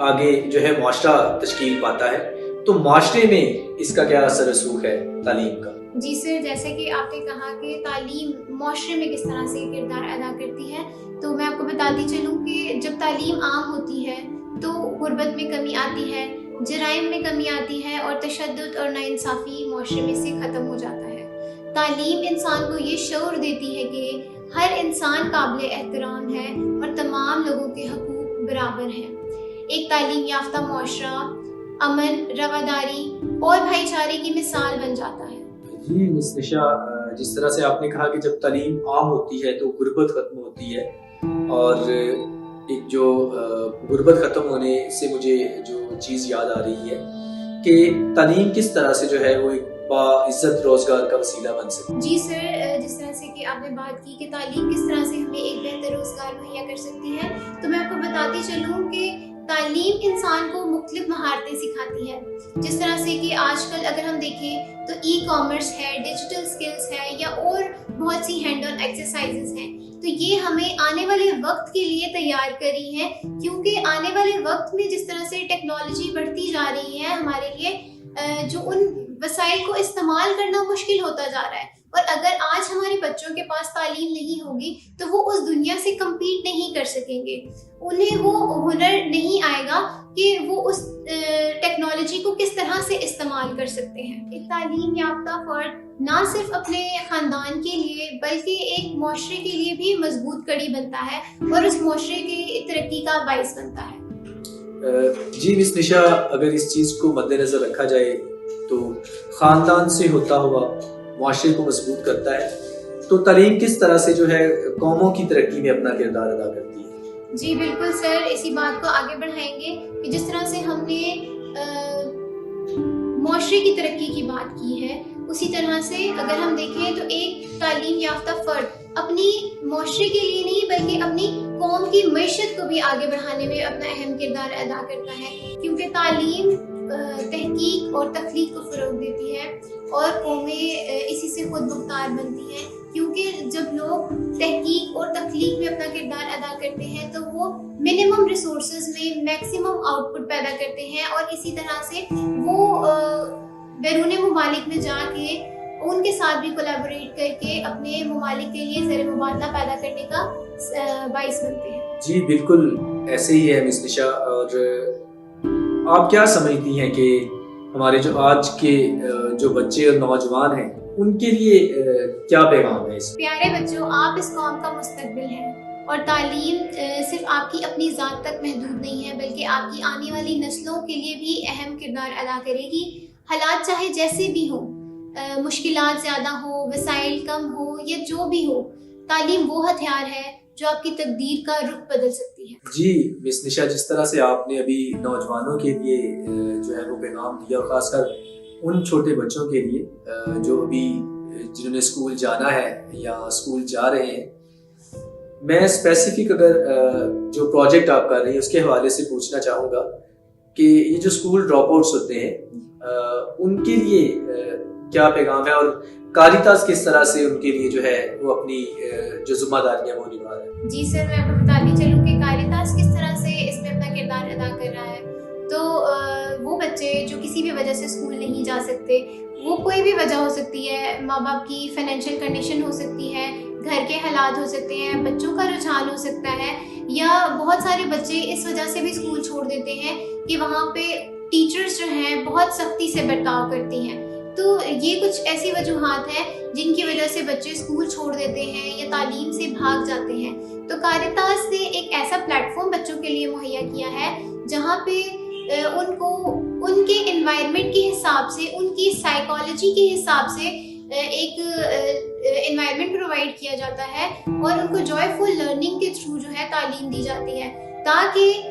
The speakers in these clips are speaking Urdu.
آگے جو ہے معاشرہ تشکیل پاتا ہے، تو معاشرے میں اس کا کیا اثر رسوخ ہے تعلیم کا؟ جی سر، جیسے کہ آپ نے کہا کہ تعلیم معاشرے میں کس طرح سے کردار ادا کرتی ہے، تو میں آپ کو بتاتی چلوں کہ جب تعلیم عام ہوتی ہے تو غربت میں کمی آتی ہے، جرائم میں کمی آتی ہے، اور تشدد اور ناانصافی معاشرے میں سے ختم ہو جاتا ہے۔ تعلیم انسان کو یہ شعور دیتی ہے کہ ہر انسان قابل احترام ہے اور تمام لوگوں کے حقوق برابر ہیں۔ ایک تعلیم یافتہ معاشرہ امن، رواداری اور بھائی چارے کی مثال بن جاتا ہے۔ جی مس نشا، جس طرح سے آپ نے کہا کہ جب تعلیم عام ہوتی ہے تو غربت ختم ہوتی ہے، اور ایک جو غربت ختم ہونے سے مجھے جو چیز یاد آ رہی ہے کہ تعلیم کس طرح سے جو ہے وہ ایک باعزت روزگار کا وسیلہ بن سکتی ہے۔ جی سر، جس طرح سے کہ آپ نے بات کی کہ تعلیم کس طرح سے ہمیں ایک بہتر روزگار مہیا کر سکتی ہے، تو میں آپ کو بتاتی چلوں کہ تعلیم انسان کو مختلف مہارتیں سکھاتی ہے۔ جس طرح سے کہ آج کل اگر ہم دیکھیں تو ای کامرس ہے، ڈیجیٹل سکلز ہے، یا اور بہت سی ہینڈ آن ایکسرسائزز ہیں، تو یہ ہمیں آنے والے وقت کے لیے تیار کری ہیں، کیونکہ آنے والے وقت میں جس طرح سے ٹیکنالوجی بڑھتی جا رہی ہے ہمارے لیے جو ان وسائل کو استعمال کرنا مشکل ہوتا جا رہا ہے، اور اگر آج ہمارے بچوں کے پاس تعلیم نہیں ہوگی تو وہ اس دنیا سے کمپیٹ نہیں کر سکیں گے، انہیں وہ ہنر نہیں آئے گا کہ وہ اس ٹیکنالوجی کو کس طرح سے استعمال کر سکتے ہیں۔ ایک تعلیم یافتہ فرد نہ صرف اپنے خاندان کے لیے بلکہ ایک معاشرے کے لیے بھی مضبوط کڑی بنتا ہے اور اس معاشرے کی ترقی کا باعث بنتا ہے۔ جی مس نشا، اگر اس چیز کو مد نظر رکھا جائے تو خاندان سے ہوتا ہوا معاشرے کو مضبوط کرتا ہے، تو تعلیم کس طرح سے جو ہے قوموں کی ترقی میں اپنا کردار ادا کرتی ہے؟ جی بالکل سر، اسی بات کو آگے بڑھائیں گے کہ جس طرح سے ہم نے معاشرے کی ترقی کی بات کی ہے، اسی طرح سے اگر ہم دیکھیں تو ایک تعلیم یافتہ فرد اپنی معاشرے کے لیے نہیں بلکہ اپنی قوم کی معیشت کو بھی آگے بڑھانے میں اپنا اہم کردار ادا کرتا ہے، کیونکہ تعلیم تحقیق اور تخلیق کو فروغ دیتی ہے اور قومیں اسی سے خود مختار بنتی ہیں، کیونکہ جب لوگ تحقیق اور تخلیق میں اپنا کردار ادا کرتے ہیں تو وہ منیمم ریسورسز میں میکسیمم آؤٹ پٹ پیدا کرتے ہیں، اور اسی طرح سے وہ بیرون ممالک میں جا کے ان کے ساتھ بھی کولیبوریٹ کر کے اپنے ممالک کے لیے زر مبادلہ پیدا کرنے کا باعث بنتے ہیں۔ جی بالکل ایسے ہی ہے مس نشا، اور آپ کیا سمجھتی ہیں کہ ہمارے جو آج کے جو بچے اور نوجوان ہیں ان کے لیے کیا پیغام ہے اس؟ پیارے بچوں، آپ اس قوم کا مستقبل ہیں، اور تعلیم صرف آپ کی اپنی ذات تک محدود نہیں ہے بلکہ آپ کی آنے والی نسلوں کے لیے بھی اہم کردار ادا کرے گی۔ حالات چاہے جیسے بھی ہوں، مشکلات زیادہ ہو، وسائل کم ہو، یا جو بھی ہو، تعلیم وہ ہتھیار ہے جو آپ کی تقدیر کا رخ بدل سکتی ہے۔ جی مس نشا، جس طرح سے آپ نے ابھی نوجوانوں کے لیے جو ہے وہ پیغام دیا، خاص کر ان چھوٹے بچوں کے لیے جو ابھی جنہوں نے اسکول جانا ہے یا اسکول جا رہے ہیں، میں اسپیسیفک اگر جو پروجیکٹ آپ کر رہے ہیں اس کے حوالے سے پوچھنا چاہوں گا کہ یہ جو اسکول ڈراپ آؤٹس ہوتے ہیں ان کے لیے کیا پیغام ہے، اور کاریتاس کس طرح سے ان کے لیے جو ہے وہ اپنی جو ذمہ داریاں وہ نبھا رہا ہے؟ جی سر، میں آپ کو بتاتی چلوں کہ کاریتاس کس طرح سے اس میں اپنا کردار ادا کر رہا ہے۔ تو وہ بچے جو کسی بھی وجہ سے اسکول نہیں جا سکتے، وہ کوئی بھی وجہ ہو سکتی ہے، ماں باپ کی فائنینشیل کنڈیشن ہو سکتی ہے، گھر کے حالات ہو سکتے ہیں، بچوں کا رجحان ہو سکتا ہے، یا بہت سارے بچے اس وجہ سے بھی اسکول چھوڑ دیتے ہیں کہ وہاں پہ ٹیچرز جو ہیں بہت سختی سے برتاؤ کرتی ہیں۔ تو یہ کچھ ایسی وجوہات ہیں جن کی وجہ سے بچے اسکول چھوڑ دیتے ہیں یا تعلیم سے بھاگ جاتے ہیں۔ تو کاریتاس نے ایک ایسا پلیٹ فارم بچوں کے لیے مہیا کیا ہے جہاں پہ ان کو ان کے انوائرمنٹ کے حساب سے، ان کی سائیکالوجی کے حساب سے ایک انوائرمنٹ پرووائڈ کیا جاتا ہے، اور ان کو جوائے فل لرننگ کے تھرو جو ہے تعلیم دی جاتی ہے، تاکہ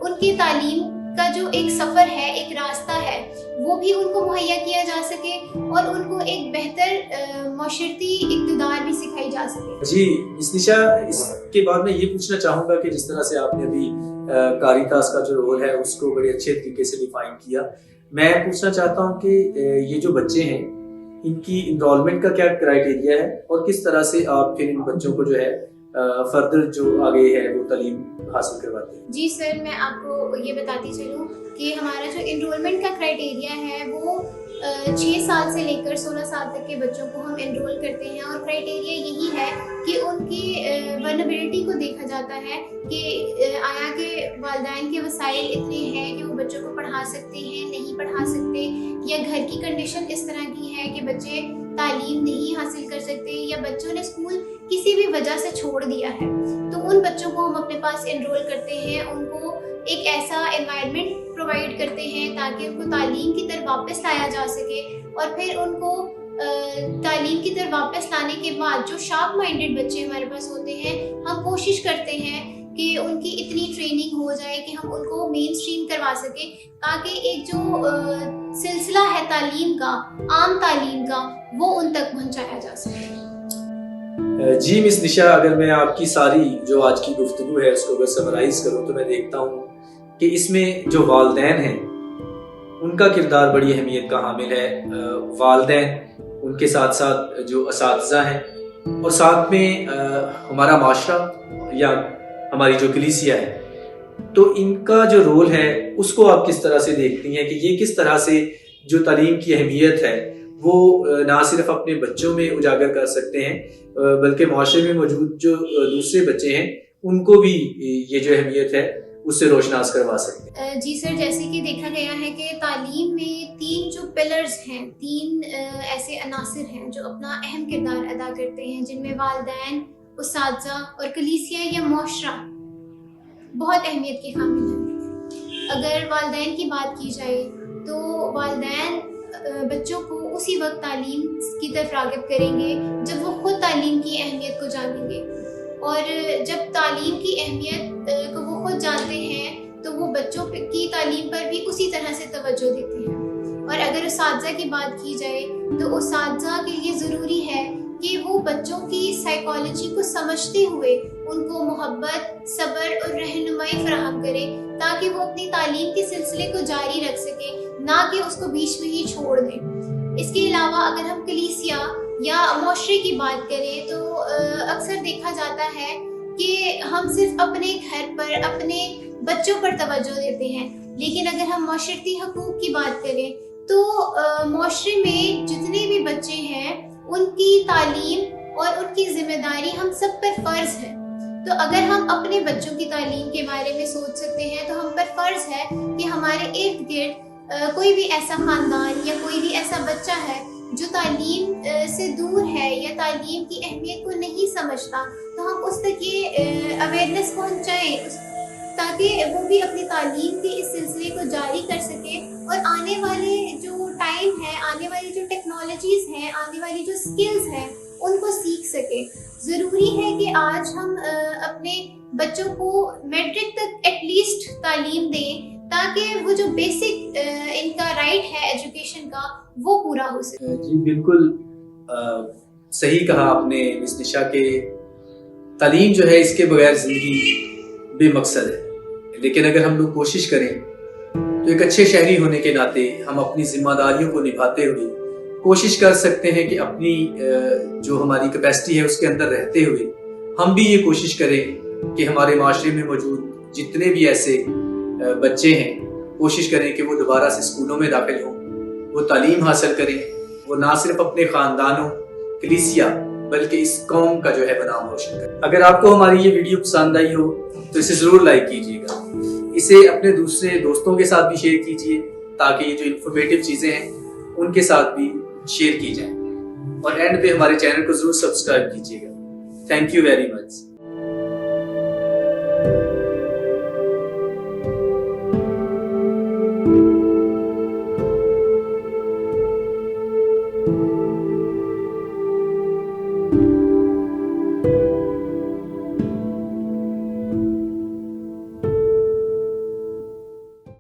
ان کی تعلیم کا جو ایک سفر ہے، ایک راستہ ہے، وہ بھی ان کو مہیا کیا جا سکے اور ان کو ایک بہتر معاشرتی اقتدار بھی سکھائی جا سکے۔ جی مس نشا، اس کے بعد میں یہ پوچھنا چاہوں گا کہ جس طرح سے آپ نے ابھی کاریتاس کا جو رول ہے اس کو بڑے اچھے طریقے سے ڈیفائن کیا، میں پوچھنا چاہتا ہوں کہ یہ جو بچے ہیں ان کی انرولمنٹ کا کیا کرائیٹیریا ہے، اور کس طرح سے آپ پھر ان بچوں کو جو ہے فردر جو آگے ہے وہ تعلیم حاصل کرواتے ہیں؟ جی سر، میں آپ کو یہ بتاتی چلوں کہ ہمارا جو انرولمنٹ کا کرائٹیریا ہے وہ 6 سال سے لے کر 16 سال تک کے بچوں کو ہم انرول کرتے ہیں، اور کرائٹیریا یہی ہے کہ ان کی ولنریبلٹی کو دیکھا جاتا ہے کہ آیا کہ والدین کے وسائل اتنے ہیں کہ وہ بچوں کو پڑھا سکتے ہیں، نہیں پڑھا سکتے، یا گھر کی کنڈیشن اس طرح کی ہے کہ بچے تعلیم نہیں حاصل کر سکتے، یا بچوں نے اسکول کسی بھی وجہ سے چھوڑ دیا ہے، تو ان بچوں کو ہم اپنے پاس انرول کرتے ہیں، ان کو ایک ایسا انوائرمنٹ پرووائڈ کرتے ہیں تاکہ ان کو تعلیم کی طرف واپس لایا جا سکے، اور پھر ان کو تعلیم کی طرف واپس لانے کے بعد جو شارپ مائنڈڈ بچے ہمارے پاس ہوتے ہیں، ہم کوشش کرتے ہیں کہ ان کی اتنی ٹریننگ ہو جائے کہ ہم ان کو مین اسٹریم کروا سکیں، تاکہ ایک جو سلسلہ ہے تعلیم کا، عام تعلیم کا، وہ ان تک پہنچایا جا سکے۔ جی مس نشا، اگر میں آپ کی ساری جو آج کی گفتگو ہے اس کو اگر سمرائز کروں تو میں دیکھتا ہوں کہ اس میں جو والدین ہیں ان کا کردار بڑی اہمیت کا حامل ہے۔ والدین، ان کے ساتھ ساتھ جو اساتذہ ہیں، اور ساتھ میں ہمارا معاشرہ یا ہماری جو کلیسیا ہے، تو ان کا جو رول ہے اس کو آپ کس طرح سے دیکھتی ہیں کہ یہ کس طرح سے جو تعلیم کی اہمیت ہے وہ نہ صرف اپنے بچوں میں اجاگر کر سکتے ہیں بلکہ معاشرے میں موجود جو دوسرے بچے ہیں ان کو بھی یہ جو اہمیت ہے اس سے روشناس کروا سکتے ہیں؟ جی سر، جیسے کہ دیکھا گیا ہے کہ تعلیم میں 3 جو پلرز ہیں، 3 ایسے عناصر ہیں جو اپنا اہم کردار ادا کرتے ہیں، جن میں والدین، اساتذہ اور کلیسیا یا معاشرہ بہت اہمیت کے حامل ہیں۔ اگر والدین کی بات کی جائے تو والدین بچوں کو اسی وقت تعلیم کی طرف راغب کریں گے جب وہ خود تعلیم کی اہمیت کو جانیں گے، اور جب تعلیم کی اہمیت کو وہ خود جانتے ہیں تو وہ بچوں کی تعلیم پر بھی اسی طرح سے توجہ دیتے ہیں۔ اور اگر اساتذہ کی بات کی جائے تو اساتذہ کے لیے ضروری ہے کہ وہ بچوں کی سائیکالوجی کو سمجھتے ہوئے ان کو محبت، صبر اور رہنمائی فراہم کرے تاکہ وہ اپنی تعلیم کے سلسلے کو جاری رکھ سکیں، نہ کہ اس کو بیچ میں ہی چھوڑ دیں۔ اس کے علاوہ اگر ہم کلیسیا یا معاشرے کی بات کریں تو اکثر دیکھا جاتا ہے کہ ہم صرف اپنے گھر پر، اپنے بچوں پر توجہ دیتے ہیں، لیکن اگر ہم معاشرتی حقوق کی بات کریں تو معاشرے میں جتنے بھی بچے ہیں ان کی تعلیم اور ان کی ذمہ داری ہم سب پر فرض ہے۔ تو اگر ہم اپنے بچوں کی تعلیم کے بارے میں سوچ سکتے ہیں تو ہم پر فرض ہے کہ ہمارے ارد گرد کوئی بھی ایسا خاندان یا کوئی بھی ایسا بچہ ہے جو تعلیم سے دور ہے یا تعلیم کی اہمیت کو نہیں سمجھتا، تو ہم اس تک یہ اویئرنیس پہنچائیں تاکہ وہ بھی اپنی تعلیم کے اس سلسلے کو جاری کر سکے، اور آنے والے جو ٹائم ہے، آنے والی جو ٹیکنالوجیز ہیں، آنے والی جو سکلز ہیں ان کو سیکھ سکے۔ ضروری ہے کہ آج ہم اپنے بچوں کو میٹرک تک ایٹ لیسٹ تعلیم دیں تاکہ وہ جو بیسک ان کا رائٹ ہے ایجوکیشن کا وہ پورا ہو سکے۔ جی بالکل صحیح کہا آپ نے مس نشا کہ تعلیم جو ہے اس کے بغیر زندگی بے مقصد ہے، لیکن اگر ہم لوگ کوشش کریں تو ایک اچھے شہری ہونے کے ناطے ہم اپنی ذمہ داریوں کو نبھاتے ہوئے کوشش کر سکتے ہیں کہ اپنی جو ہماری کیپیسٹی ہے اس کے اندر رہتے ہوئے ہم بھی یہ کوشش کریں کہ ہمارے معاشرے میں موجود جتنے بھی ایسے بچے ہیں کوشش کریں کہ وہ دوبارہ سے اسکولوں میں داخل ہوں، وہ تعلیم حاصل کریں، وہ نہ صرف اپنے خاندانوں، کلیسیا بلکہ اس قوم کا جو ہے نام روشن کریں۔ اگر آپ کو ہماری یہ ویڈیو پسند آئی ہو تو اسے ضرور لائک کیجیے گا، اسے اپنے دوسرے دوستوں کے ساتھ بھی شیئر کیجیے تاکہ یہ جو انفارمیٹیو چیزیں ہیں ان کے ساتھ بھی شیئر کی جائیں، اور اینڈ پہ ہمارے چینل کو ضرور سبسکرائب کیجیے گا۔ Thank you very much.